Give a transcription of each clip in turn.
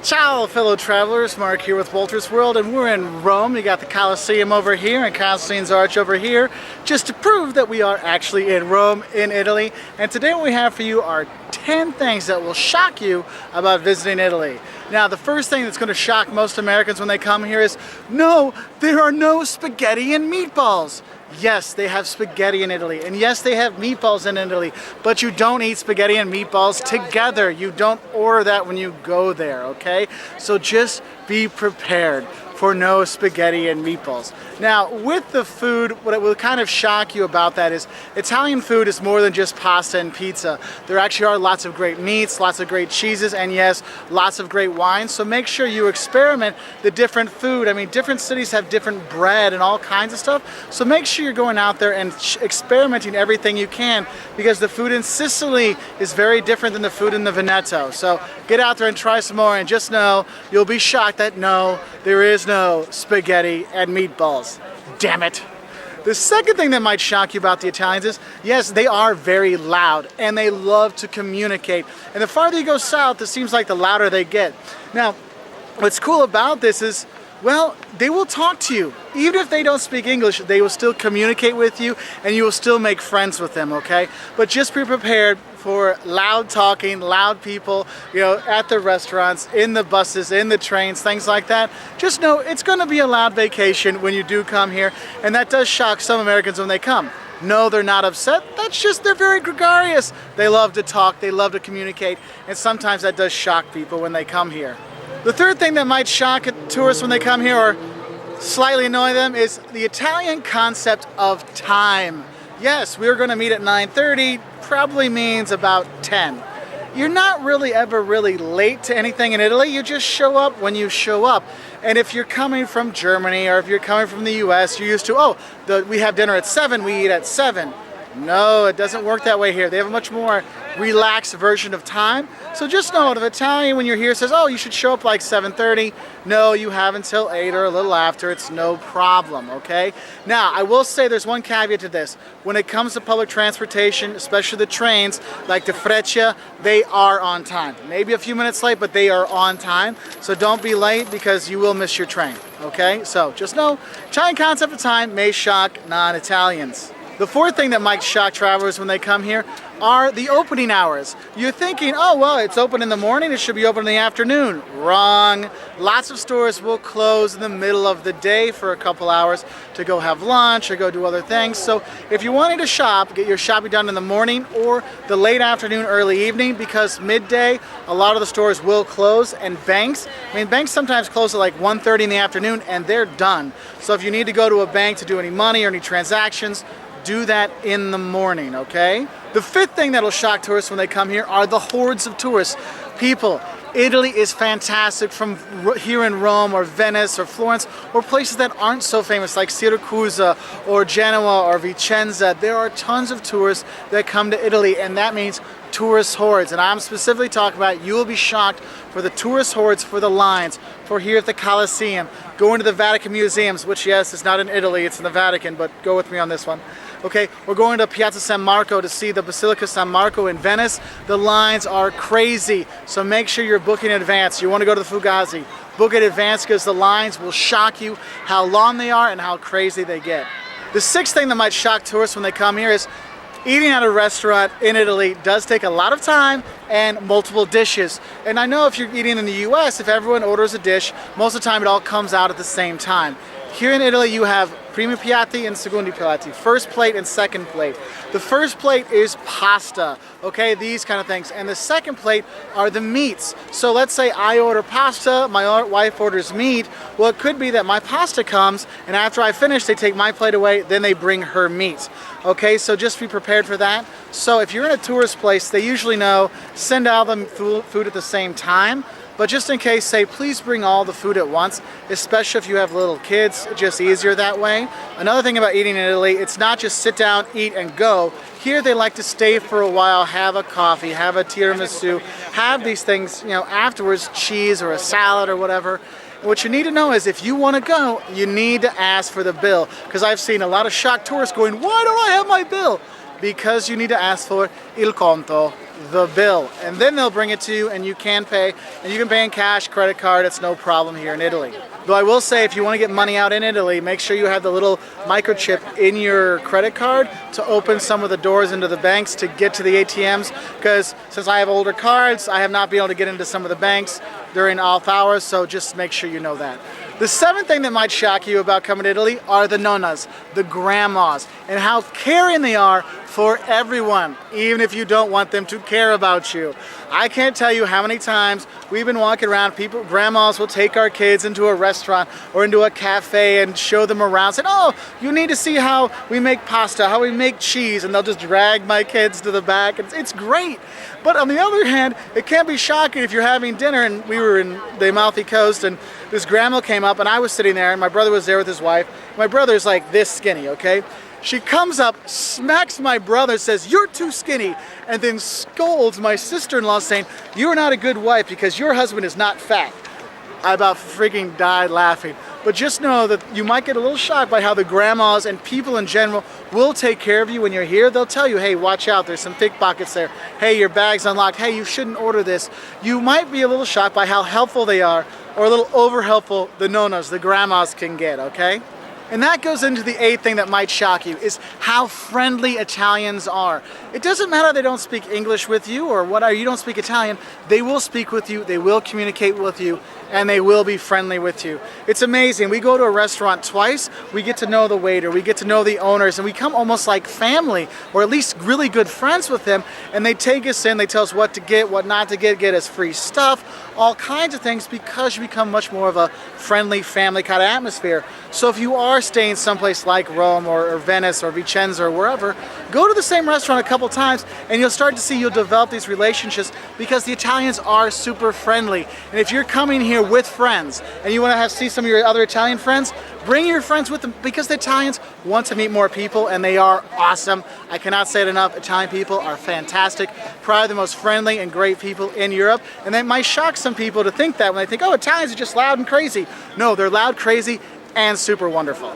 Ciao, fellow travelers. Mark here with Wolters World, and we're in Rome. You got the Colosseum over here and Constantine's Arch over here, just to prove that we are actually in Rome, in Italy. And today what we have for you are 10 things that will shock you about visiting Italy. Now, the first thing that's going to shock most Americans when they come here is, no, there are no spaghetti and meatballs. Yes, they have spaghetti in Italy, and yes, they have meatballs in Italy, but you don't eat spaghetti and meatballs together. You don't order that when you go there, okay? So just be prepared for no spaghetti and meatballs. Now, with the food, what will kind of shock you about that is Italian food is more than just pasta and pizza. There actually are lots of great meats, lots of great cheeses, and yes, lots of great wines. So make sure you experiment the different food. I mean, different cities have different bread and all kinds of stuff. So make sure you're going out there and experimenting everything you can, because the food in Sicily is very different than the food in the Veneto. So get out there and try some more, and just know you'll be shocked that no, there is no spaghetti and meatballs. Damn it. The second thing that might shock you about the Italians is, yes, they are very loud and they love to communicate. And the farther you go south, it seems like the louder they get. Now, what's cool about this is, well, they will talk to you. Even if they don't speak English, they will still communicate with you and you will still make friends with them, okay? But just be prepared for loud talking, loud people, you know, at the restaurants, in the buses, in the trains, things like that. Just know it's going to be a loud vacation when you do come here, and that does shock some Americans when they come. No, they're not upset. That's just, they're very gregarious. They love to talk, they love to communicate, and sometimes that does shock people when they come here. The third thing that might shock tourists when they come here, or slightly annoy them, is the Italian concept of time. Yes, we're going to meet at 9:30, probably means about 10. You're not really ever really late to anything in Italy. You just show up when you show up. And if you're coming from Germany or if you're coming from the US, you're used to, oh, we have dinner at 7, we eat at 7. No, it doesn't work that way here. They have a much more relaxed version of time. So just know, if Italian when you're here says, oh, you should show up like 7:30, no, you have until 8 or a little after. It's no problem, okay? Now, I will say there's one caveat to this. When it comes to public transportation, especially the trains, like the Freccia, they are on time. Maybe a few minutes late, but they are on time. So don't be late, because you will miss your train, okay? So just know, Italian concept of time may shock non-Italians. The fourth thing that might shock travelers when they come here are the opening hours. You're thinking, oh, well, it's open in the morning, it should be open in the afternoon. Wrong. Lots of stores will close in the middle of the day for a couple hours to go have lunch or go do other things. So if you're wanting to shop, get your shopping done in the morning or the late afternoon, early evening, because midday, a lot of the stores will close, and banks sometimes close at like 1:30 in the afternoon and they're done. So if you need to go to a bank to do any money or any transactions, do that in the morning, okay? The fifth thing that'll shock tourists when they come here are the hordes of tourists. People, Italy is fantastic. From here in Rome or Venice or Florence or places that aren't so famous like Syracuse or Genoa or Vicenza. There are tons of tourists that come to Italy, and that means tourist hordes. And I'm specifically talking about, you will be shocked for the tourist hordes, for the lines, for here at the Colosseum, going to the Vatican museums, which, yes, it's not in Italy, it's in the Vatican, but go with me on this one. Okay, we're going to Piazza San Marco to see the Basilica San Marco in Venice. The lines are crazy, so make sure you're booking in advance. You want to go to the Fugazi, book in advance, because the lines will shock you how long they are and how crazy they get. The sixth thing that might shock tourists when they come here is eating at a restaurant in Italy does take a lot of time and multiple dishes. And I know if you're eating in the US, if everyone orders a dish, most of the time it all comes out at the same time. Here in Italy, you have primi piatti and secondi piatti, first plate and second plate. The first plate is pasta, okay, these kind of things. And the second plate are the meats. So let's say I order pasta, my wife orders meat. Well, it could be that my pasta comes, and after I finish, they take my plate away, then they bring her meat. Okay, so just be prepared for that. So if you're in a tourist place, they usually know, send out the food at the same time. But just in case, say, please bring all the food at once, especially if you have little kids, just easier that way. Another thing about eating in Italy, it's not just sit down, eat, and go. Here they like to stay for a while, have a coffee, have a tiramisu, have these things, you know, afterwards, cheese or a salad or whatever. What you need to know is, if you want to go, you need to ask for the bill. Because I've seen a lot of shocked tourists going, why don't I have my bill? Because you need to ask for il conto, the bill, and then they'll bring it to you and you can pay, and you can pay in cash, credit card, it's no problem here in Italy. Though I will say, if you want to get money out in Italy, make sure you have the little microchip in your credit card to open some of the doors into the banks to get to the ATMs, because since I have older cards, I have not been able to get into some of the banks during off hours, so just make sure you know that. The seventh thing that might shock you about coming to Italy are the nonnas, the grandmas, and how caring they are for everyone, even if you don't want them to care about you. I can't tell you how many times we've been walking around, grandmas will take our kids into a restaurant or into a cafe and show them around, saying, oh, you need to see how we make pasta, how we make cheese, and they'll just drag my kids to the back. It's great. But on the other hand, it can be shocking if you're having dinner, and we were in the Amalfi Coast, and this grandma came up, and I was sitting there, and my brother was there with his wife. My brother's like this skinny, okay? She comes up, smacks my brother, says, you're too skinny, and then scolds my sister-in-law saying, you're not a good wife because your husband is not fat. I about freaking died laughing. But just know that you might get a little shocked by how the grandmas and people in general will take care of you when you're here. They'll tell you, hey, watch out, there's some pickpockets there. Hey, your bag's unlocked. Hey, you shouldn't order this. You might be a little shocked by how helpful they are, or a little over helpful the nonnas, the grandmas can get, okay? And that goes into the eighth thing that might shock you, is how friendly Italians are. It doesn't matter they don't speak English with you or you don't speak Italian, they will speak with you, they will communicate with you, and they will be friendly with you. It's amazing. We go to a restaurant twice, we get to know the waiter, we get to know the owners, and we become almost like family, or at least really good friends with them, and they take us in, they tell us what to get, what not to get us free stuff, all kinds of things, because you become much more of a friendly family kind of atmosphere. So if you are staying someplace like Rome or Venice or Vicenza or wherever, go to the same restaurant a couple times and you'll start to see you'll develop these relationships, because the Italians are super friendly. And if you're coming here with friends and you want to see some of your other Italian friends, bring your friends with them, because the Italians want to meet more people and they are awesome. I cannot say it enough. Italian people are fantastic, probably the most friendly and great people in Europe. And that might shock some people to think that when they think, oh, Italians are just loud and crazy. No, they're loud, crazy, and super wonderful.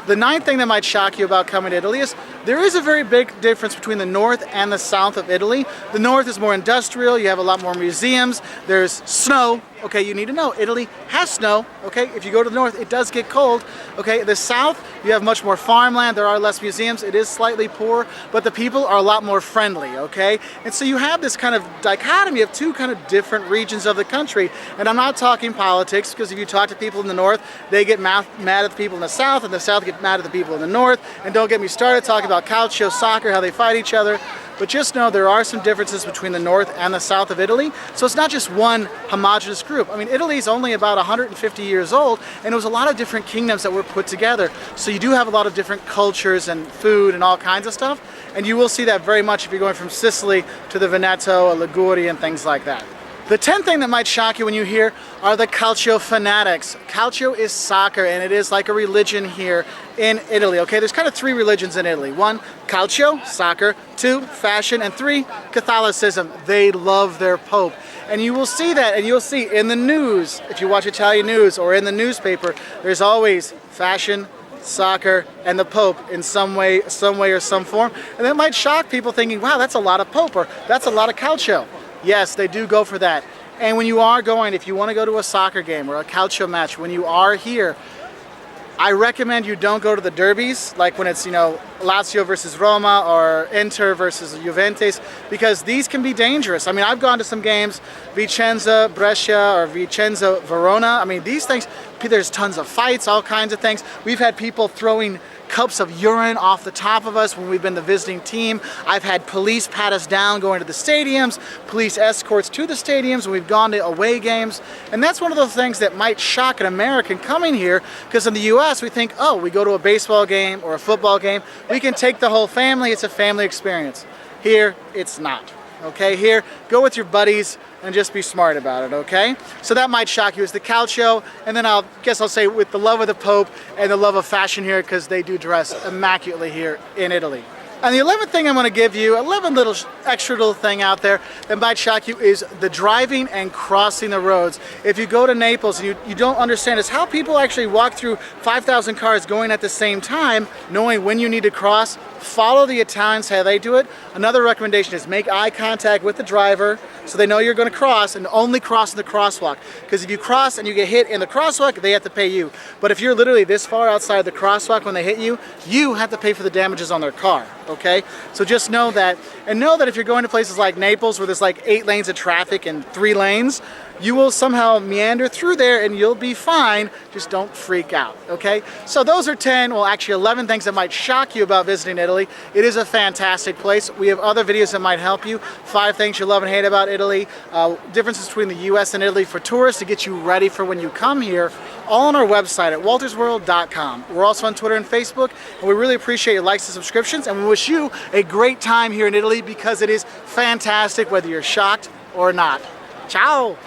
The ninth thing that might shock you about coming to Italy is there is a very big difference between the north and the south of Italy. The north is more industrial, you have a lot more museums, there's snow. Okay, you need to know, Italy has snow, okay? If you go to the north, it does get cold, okay? The south, you have much more farmland, there are less museums, it is slightly poor, but the people are a lot more friendly, okay? And so you have this kind of dichotomy of two kind of different regions of the country. And I'm not talking politics, because if you talk to people in the north, they get mad at the people in the south, and the south get mad at the people in the north. And don't get me started talking about calcio, soccer, how they fight each other. But just know there are some differences between the north and the south of Italy. So it's not just one homogenous group. I mean, Italy is only about 150 years old, and it was a lot of different kingdoms that were put together. So you do have a lot of different cultures and food and all kinds of stuff. And you will see that very much if you're going from Sicily to the Veneto, Liguria, and things like that. The 10th thing that might shock you when you hear are the calcio fanatics. Calcio is soccer, and it is like a religion here in Italy, okay? There's kind of three religions in Italy. 1, calcio, soccer. 2, fashion. And 3, Catholicism. They love their Pope. And you will see that, and you'll see in the news, if you watch Italian news or in the newspaper, there's always fashion, soccer, and the Pope in some way or some form. And that might shock people thinking, wow, that's a lot of Pope, or that's a lot of calcio. Yes, they do go for that. And when you are going, if you want to go to a soccer game or a calcio match, when you are here, I recommend you don't go to the derbies, like when it's, Lazio versus Roma or Inter versus Juventus, because these can be dangerous. I mean, I've gone to some games, Vicenza, Brescia, or Vicenza, Verona. I mean, these things, there's tons of fights, all kinds of things. We've had people throwing cups of urine off the top of us when we've been the visiting team. I've had police pat us down going to the stadiums, police escorts to the stadiums when we've gone to away games. And that's one of those things that might shock an American coming here, because in the US we think, oh, we go to a baseball game or a football game, we can take the whole family, it's a family experience. Here, it's not. Okay, here, go with your buddies and just be smart about it, okay? So that might shock you, is the calcio, and then I'll say with the love of the Pope and the love of fashion here, because they do dress immaculately here in Italy. And the 11th thing I'm going to give you, 11 little extra little thing out there that might shock you, is the driving and crossing the roads. If you go to Naples and you don't understand, is how people actually walk through 5,000 cars going at the same time, knowing when you need to cross. Follow the Italians how they do it. Another recommendation is make eye contact with the driver so they know you're going to cross, and only cross in the crosswalk. Because if you cross and you get hit in the crosswalk, they have to pay you. But if you're literally this far outside the crosswalk when they hit you, you have to pay for the damages on their car, okay? So just know that, and know that if you're going to places like Naples where there's like 8 lanes of traffic and 3 lanes, you will somehow meander through there and you'll be fine. Just don't freak out, okay? So those are 10, well actually 11 things that might shock you about visiting Italy. It is a fantastic place. We have other videos that might help you. 5 things you love and hate about Italy. Differences between the US and Italy for tourists to get you ready for when you come here. All on our website at waltersworld.com. We're also on Twitter and Facebook, and we really appreciate your likes and subscriptions, and we wish you a great time here in Italy because it is fantastic whether you're shocked or not. Ciao!